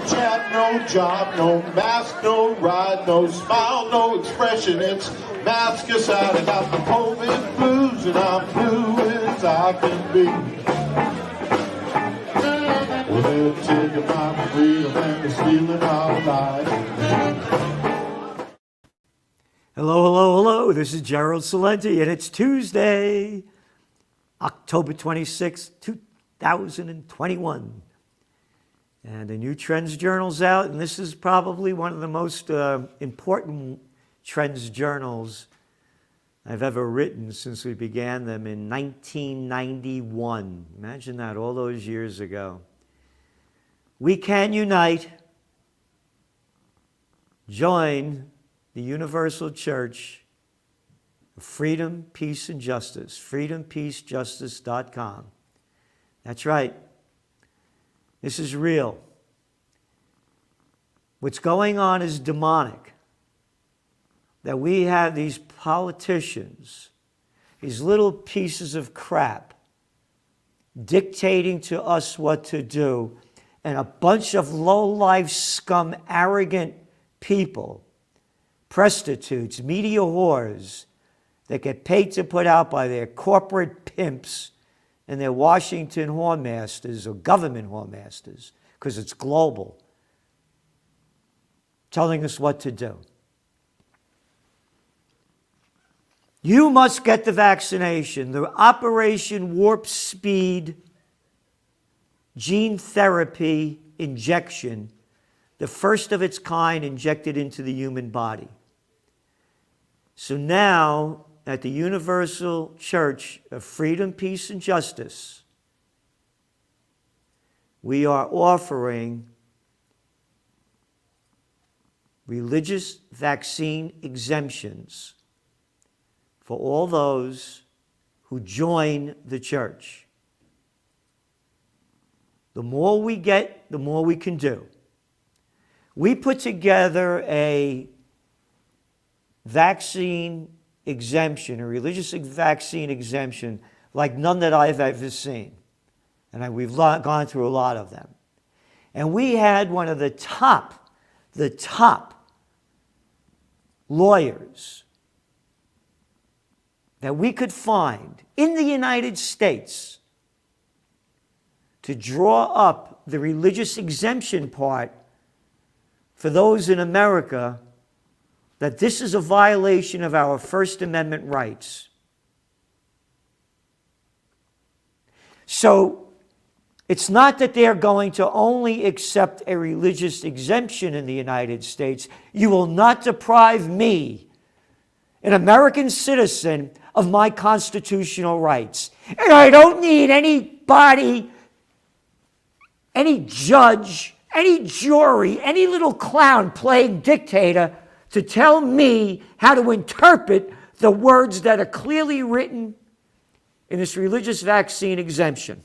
chat, no job, no mask, no ride, no smile, no expression. It's mask aside. I got the COVID blues and I'm blue as I can be. Well, they're taking my freedom and they're stealing our lives. Hello, hello, hello. This is Gerald Salenti, and it's Tuesday, October 26th, 2021. And the new Trends Journal's out, and this is probably one of the most important Trends Journals I've ever written since we began them in 1991. Imagine that, all those years ago. We can unite, join the Universal Church of Freedom, Peace, and Justice, freedompeacejustice.com. That's right. This is real. What's going on is demonic. That we have these politicians, these little pieces of crap, dictating to us what to do, and a bunch of low-life scum, arrogant people, prostitutes, media whores that get paid to put out by their corporate pimps and their Washington whoremasters or government whoremasters, because it's global, telling us what to do. You must get the vaccination. The Operation Warp Speed gene therapy injection, the first of its kind injected into the human body. So now, at the Universal Church of Freedom, Peace, and Justice, we are offering religious vaccine exemptions for all those who join the church. The more we get, the more we can do. We put together a vaccine exemption, a religious vaccine exemption, like none that I've ever seen. And we've gone through a lot of them. And we had one of the top lawyers that we could find in the United States to draw up the religious exemption part for those in America, that this is a violation of our First Amendment rights. So it's not that they're going to only accept a religious exemption in the United States. You will not deprive me, an American citizen, of my constitutional rights. And I don't need anybody, any judge, any jury, any little clown playing dictator to tell me how to interpret the words that are clearly written in this religious vaccine exemption.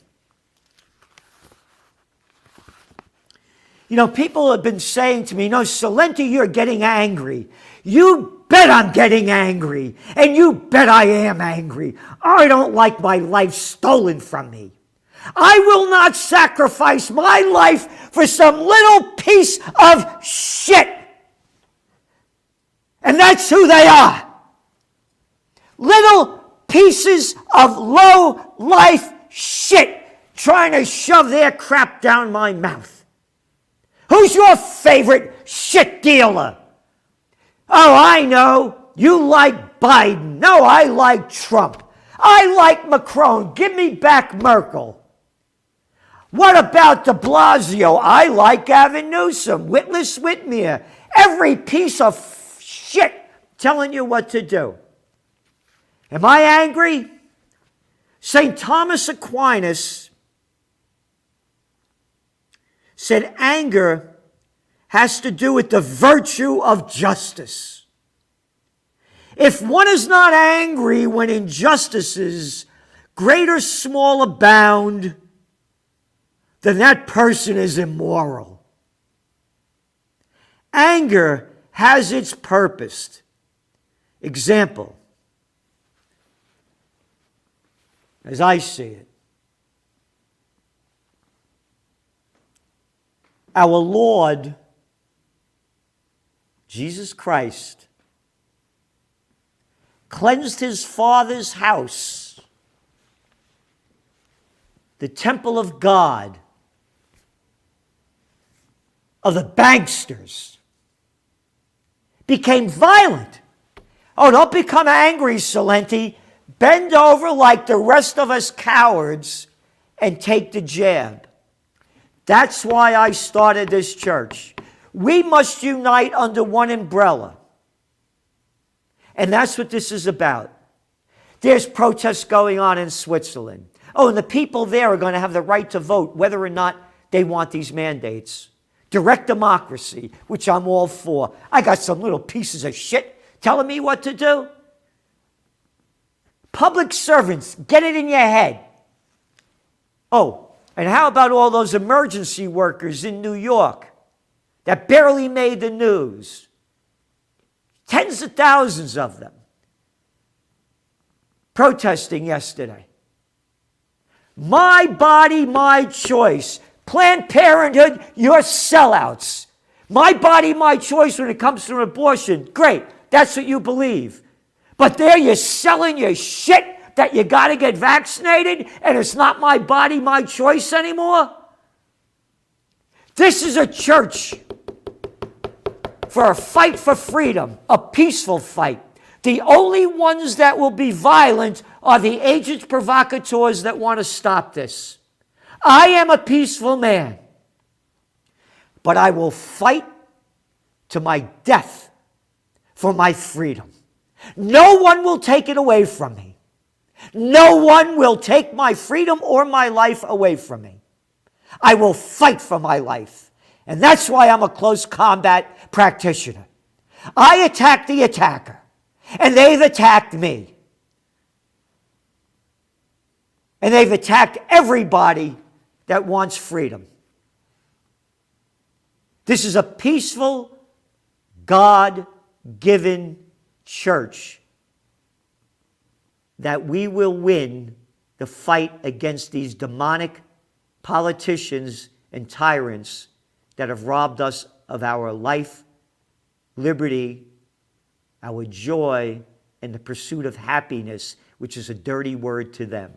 You know, people have been saying to me, no, Salenti, you're getting angry. You bet I'm getting angry. And you bet I am angry. I don't like my life stolen from me. I will not sacrifice my life for some little piece of shit. And that's who they are. Little pieces of low-life shit trying to shove their crap down my mouth. Who's your favorite shit dealer? Oh, I know. You like Biden. No, I like Trump. I like Macron. Give me back Merkel. What about de Blasio? I like Gavin Newsom. Witless Whitmer. Every piece of shit telling you what to do. Am I angry? St. Thomas Aquinas said anger has to do with the virtue of justice. If one is not angry when injustices, great or small, abound, then that person is immoral. Anger has its purpose. Example, as I see it, our Lord, Jesus Christ, cleansed his Father's house, the temple of God, of the banksters, became violent. Oh, don't become angry, Salenti. Bend over like the rest of us cowards and take the jab. That's why I started this church. We must unite under one umbrella. And that's what this is about. There's protests going on in Switzerland. Oh, and the people there are going to have the right to vote whether or not they want these mandates. Direct democracy, which I'm all for. I got some little pieces of shit telling me what to do. Public servants, get it in your head. Oh, and how about all those emergency workers in New York that barely made the news? Tens of thousands of them protesting yesterday. My body, my choice. Planned Parenthood, you're sellouts. My body, my choice when it comes to an abortion. Great, that's what you believe. But there you're selling your shit that you got to get vaccinated and it's not my body, my choice anymore. This is a church for a fight for freedom, a peaceful fight. The only ones that will be violent are the agents provocateurs that want to stop this. I am a peaceful man, but I will fight to my death for my freedom. No one will take it away from me. No one will take my freedom or my life away from me. I will fight for my life. And that's why I'm a close combat practitioner. I attack the attacker, and they've attacked me. And they've attacked everybody that wants freedom. This is a peaceful, God-given church that we will win the fight against these demonic politicians and tyrants that have robbed us of our life, liberty, our joy, and the pursuit of happiness, which is a dirty word to them.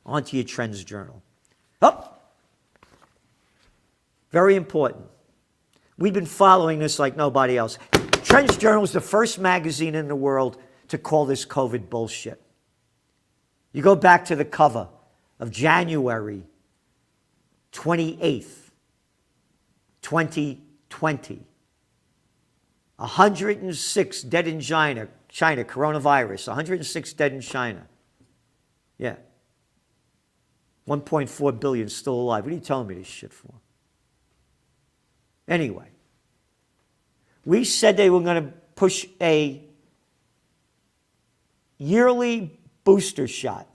On to your Trends Journal. Oh, very important. We've been following this like nobody else. Trends Journal is the first magazine in the world to call this COVID bullshit. You go back to the cover of January 28th, 2020. 106 dead in China, coronavirus. 106 dead in China. Yeah. 1.4 billion still alive. What are you telling me this shit for? Anyway, we said they were going to push a yearly booster shot.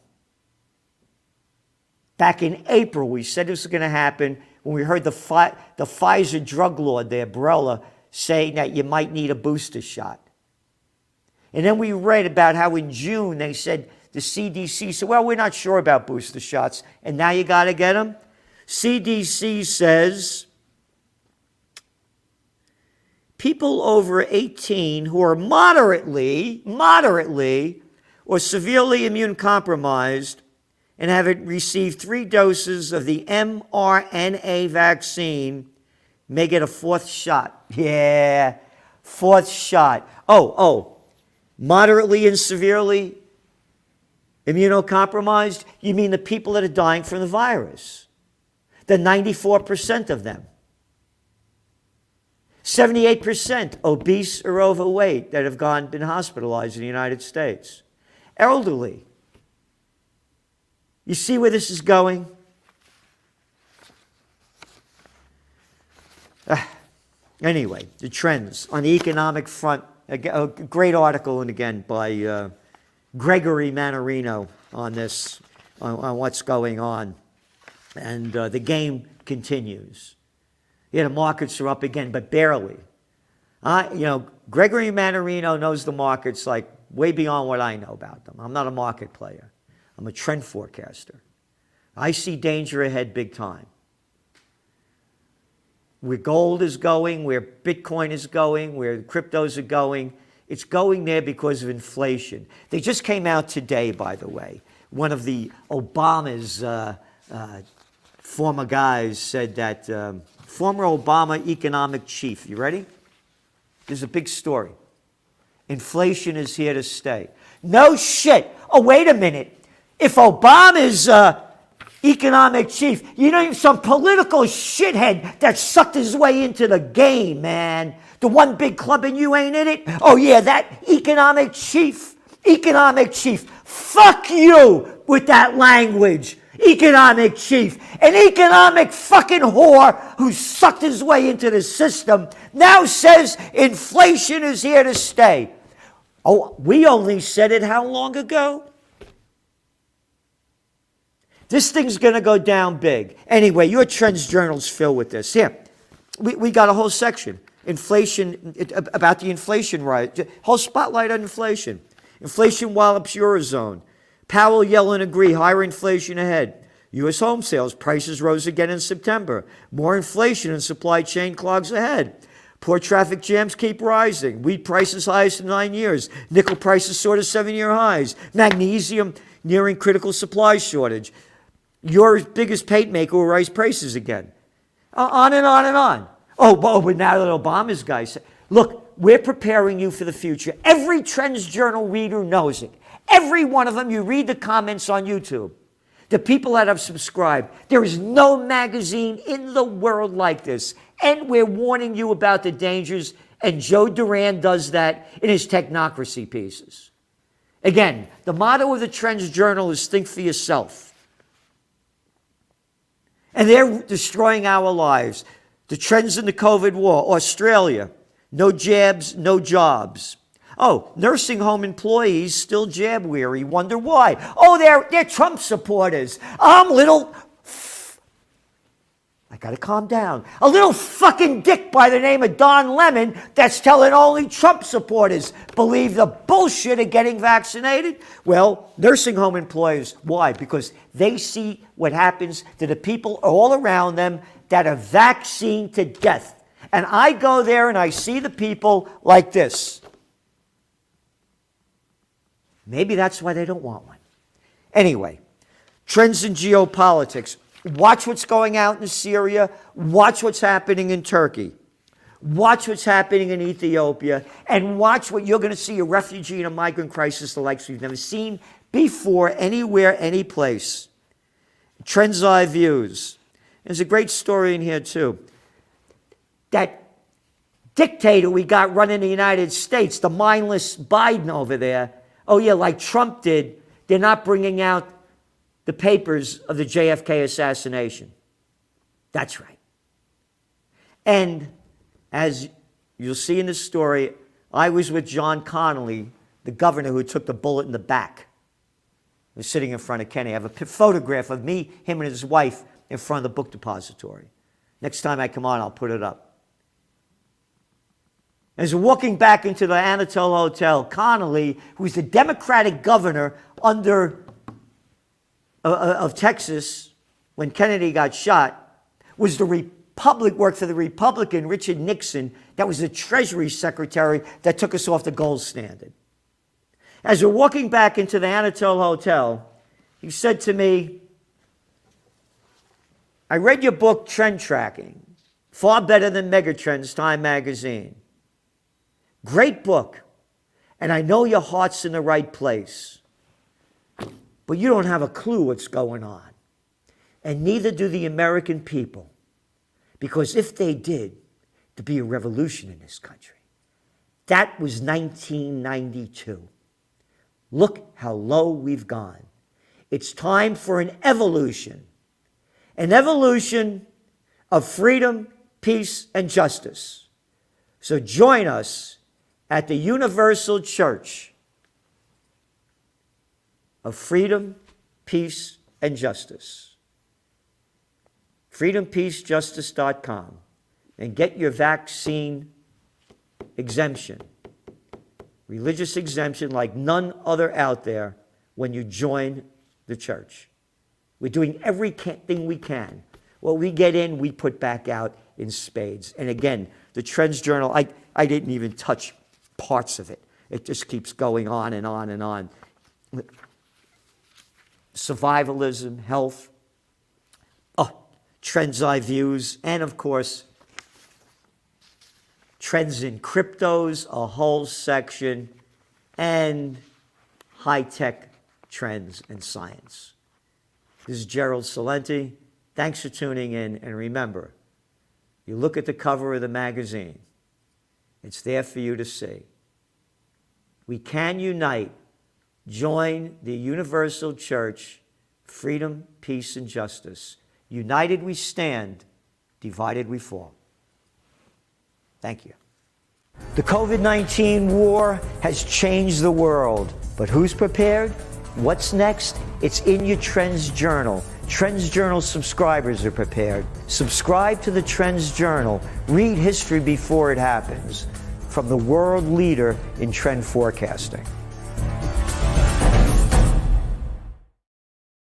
Back in April, we said this was going to happen when we heard the Pfizer drug lord there, Barella, saying that you might need a booster shot. And then we read about how in June they said, the CDC said, well, we're not sure about booster shots, and now you got to get them? CDC says people over 18 who are moderately or severely immune compromised and have received 3 doses of the mRNA vaccine may get a 4th shot. Yeah, 4th shot. Oh, moderately and severely immunocompromised? You mean the people that are dying from the virus? The 94% of them. 78% obese or overweight that have been hospitalized in the United States. Elderly. You see where this is going? Anyway, the trends on the economic front. A great article, and again, by Gregory Mannarino on this, on what's going on. And the game continues. Yeah, the markets are up again, but barely. Gregory Mannarino knows the markets like way beyond what I know about them. I'm not a market player. I'm a trend forecaster. I see danger ahead big time. where gold is going, where Bitcoin is going, where cryptos are going. It's going there because of inflation. They just came out today, by the way. One of the Obama's former guys said that, former Obama economic chief, you ready? This is a big story. Inflation is here to stay. No shit. Oh, wait a minute. If Obama's economic chief, you know, some political shithead that sucked his way into the game, man. The one big club and you ain't in it? Oh, yeah, that economic chief. Fuck you with that language. Economic chief. An economic fucking whore who sucked his way into the system now says inflation is here to stay. Oh, we only said it how long ago? This thing's going to go down big. Anyway, your Trends Journal's filled with this. Here, we got a whole section. Inflation, about the inflation rise. Whole spotlight on inflation. Inflation wallops Eurozone. Powell, Yellen agree, higher inflation ahead. U.S. home sales prices rose again in September. More inflation and supply chain clogs ahead. Port traffic jams keep rising. Wheat prices highest in 9 years. Nickel prices soar to 7-year highs. Magnesium nearing critical supply shortage. Your biggest paint maker will raise prices again. On and on and on. Oh, but now that Obama's guy said, look, we're preparing you for the future. Every Trends Journal reader knows it. Every one of them, you read the comments on YouTube. The people that have subscribed, there is no magazine in the world like this. And we're warning you about the dangers. And Joe Duran does that in his technocracy pieces. Again, the motto of the Trends Journal is think for yourself. And they're destroying our lives. The trends in the COVID war. Australia, no jabs, no jobs. Oh, nursing home employees still jab weary. Wonder why? Oh, they're Trump supporters. I gotta calm down. A little fucking dick by the name of Don Lemon that's telling only Trump supporters believe the bullshit of getting vaccinated. Well, nursing home employees, why? Because they see what happens to the people all around them that are vaccinated to death. And I go there and I see the people like this. Maybe that's why they don't want one. Anyway, trends in geopolitics. Watch what's going out in Syria. Watch what's happening in Turkey. Watch what's happening in Ethiopia. And watch what you're going to see, a refugee and a migrant crisis the likes we've never seen before, anywhere, any place. Trends eye views. There's a great story in here, too. That dictator we got running the United States, the mindless Biden over there, oh, yeah, like Trump did, they're not bringing out the papers of the JFK assassination. That's right. And as you'll see in this story, I was with John Connolly, the governor who took the bullet in the back. He was sitting in front of Kenny. I have a photograph of me, him, and his wife in front of the book depository. Next time I come on, I'll put it up. As we're walking back into the Anatole Hotel, Connolly, who's the Democratic governor of Texas when Kennedy got shot, was worked for the Republican Richard Nixon, that was the Treasury Secretary that took us off the gold standard. As we're walking back into the Anatole Hotel, he said to me, I read your book, Trend Tracking, far better than Megatrends, Time Magazine. Great book, and I know your heart's in the right place. But you don't have a clue what's going on. And neither do the American people. Because if they did, there'd be a revolution in this country. That was 1992. Look how low we've gone. It's time for an evolution. An evolution of freedom, peace, and justice. So join us at the Universal Church of freedom, peace, and justice. freedompeacejustice.com, and get your vaccine exemption, religious exemption like none other out there when you join the church. We're doing everything we can. What we get in, we put back out in spades. And again, the Trends Journal, I didn't even touch parts of it. It just keeps going on and on and on. Survivalism, health, trends I views, and of course, trends in cryptos, a whole section, and high-tech trends and science. This is Gerald Salenti. Thanks for tuning in, and remember, you look at the cover of the magazine, it's there for you to see. We can unite. Join the Universal Church, freedom, peace, and justice. United we stand, divided we fall. Thank you. The COVID-19 war has changed the world, but who's prepared? What's next? It's in your Trends Journal. Trends Journal subscribers are prepared. Subscribe to the Trends Journal. Read history before it happens. From the world leader in trend forecasting.